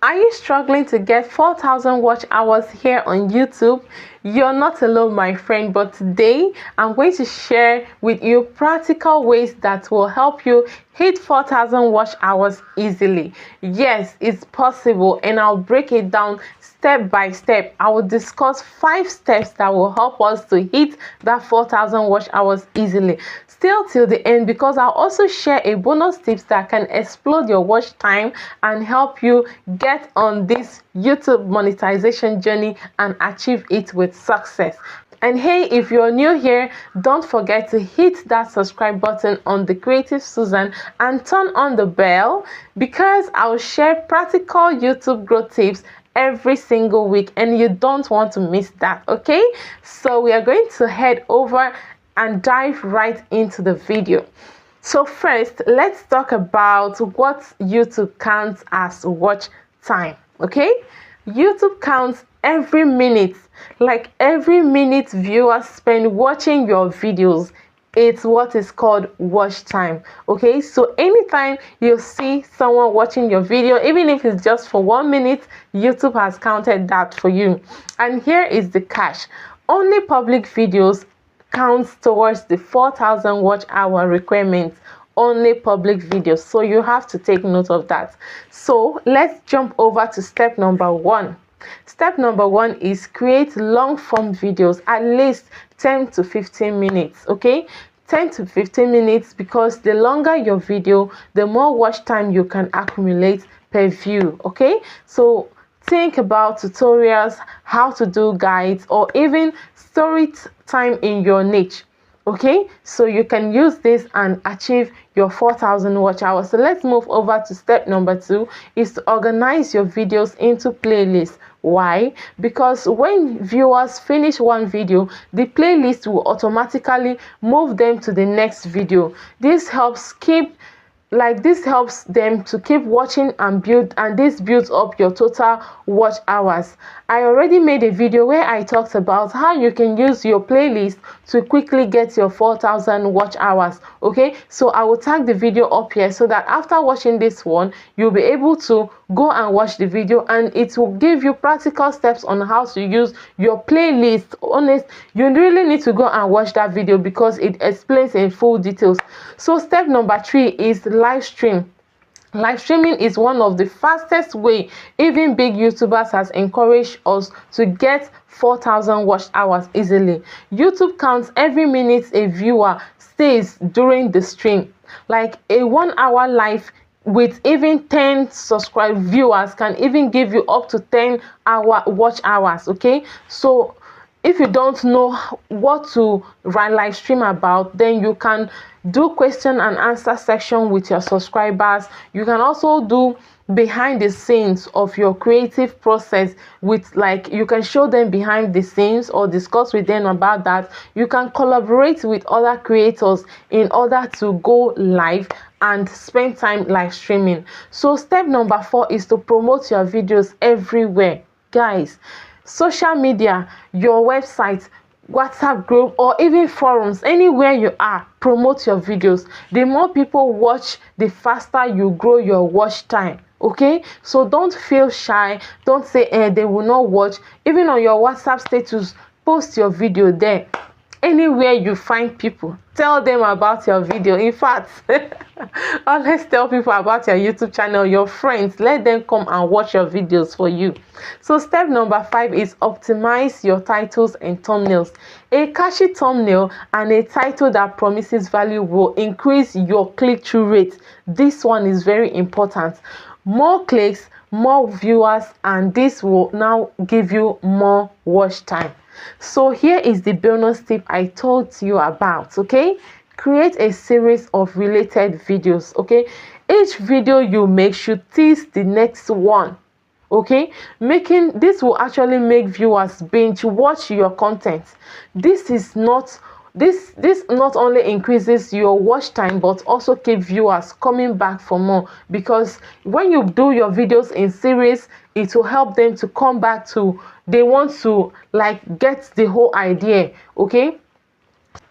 Are you struggling to get 4,000 watch hours here on YouTube? You're not alone, my friend, but today I'm going to share with you practical ways that will help you hit 4,000 watch hours easily. Yes, it's possible, and I'll break it down step by step. I will discuss 5 steps that will help us to hit that 4,000 watch hours easily. Still till the end, because I'll also share a bonus tips that can explode your watch time and help you get on this YouTube monetization journey and achieve it with success. And hey, if you're new here, don't forget to hit that subscribe button on the Creative Susan and turn on the bell, because I'll share practical YouTube growth tips every single week and you don't want to miss that. Okay, so we are going to head over and dive right into the video. So first, let's talk about what YouTube counts as watch time. Okay, YouTube counts every minute, like every minute viewers spend watching your videos. It's what is called watch time. Okay, so anytime you see someone watching your video, even if it's just for 1 minute, YouTube has counted that for you. And here is the catch: only public videos counts towards the 4,000 watch hour requirement. Only public videos, so you have to take note of that. So let's jump over to step number 1. Step number 1 is create long form videos, at least 10 to 15 minutes. Okay, 10 to 15 minutes, because the longer your video, the more watch time you can accumulate per view. Okay, so think about tutorials, how to do guides, or even story time in your niche. Okay, so you can use this and achieve your 4,000 watch hours. So let's move over to step number 2, is to organize your videos into playlists. Why? Because when viewers finish one video, the playlist will automatically move them to the next video. This helps them to keep watching and this builds up your total watch hours. I already made a video where I talked about how you can use your playlist to quickly get your 4,000 watch hours. Okay, so I will tag the video up here so that after watching this one, you'll be able to go and watch the video, and it will give you practical steps on how to use your playlist. You really need to go and watch that video because it explains in full details. So step number 3 is live stream. Live streaming is one of the fastest way. Even big YouTubers has encouraged us to get 4,000 watch hours easily. YouTube counts every minute a viewer stays during the stream. Like a 1 hour live with even 10 subscribed viewers can even give you up to 10-hour watch hours. Okay, so if you don't know what to live stream about, then you can do question and answer section with your subscribers. You can also do behind the scenes of your creative process with, like, you can show them behind the scenes or discuss with them about that. You can collaborate with other creators in order to go live and spend time live streaming. So step number 4 is to promote your videos everywhere. Guys, social media, your website, WhatsApp group, or even forums, anywhere you are, promote your videos. The more people watch, the faster you grow your watch time. Okay, so don't feel shy. Don't say they will not watch. Even on your WhatsApp status, post your video there. Anywhere you find people, tell them about your video. In fact, always tell people about your YouTube channel, your friends. Let them come and watch your videos for you. So step number 5 is optimize your titles and thumbnails. A catchy thumbnail and a title that promises value will increase your click-through rate. This one is very important. More clicks, more viewers, and this will now give you more watch time. So here is the bonus tip I told you about. Okay, create a series of related videos. Okay, each video you make should tease the next one. Okay, this will actually make viewers binge watch your content. This not only increases your watch time but also keep viewers coming back for more, because when you do your videos in series, it will help them to come back to, they want to like get the whole idea. Okay,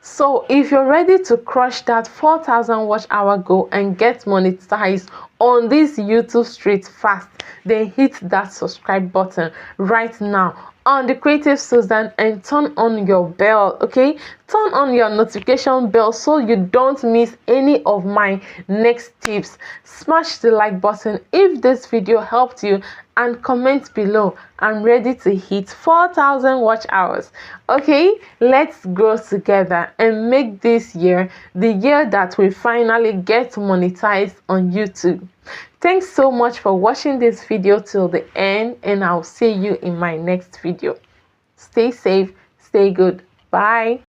So if you're ready to crush that 4,000 watch hour goal and get monetized on this YouTube street fast, then hit that subscribe button right now on the Creative Susan and turn on your bell. Okay, turn on your notification bell so you don't miss any of my next tips. Smash the like button if this video helped you and comment below. I'm ready to hit 4,000 watch hours. Okay, let's grow together and make this year the year that we finally get monetized on YouTube. Thanks so much for watching this video till the end, and I'll see you in my next video. Stay safe, stay good. Bye.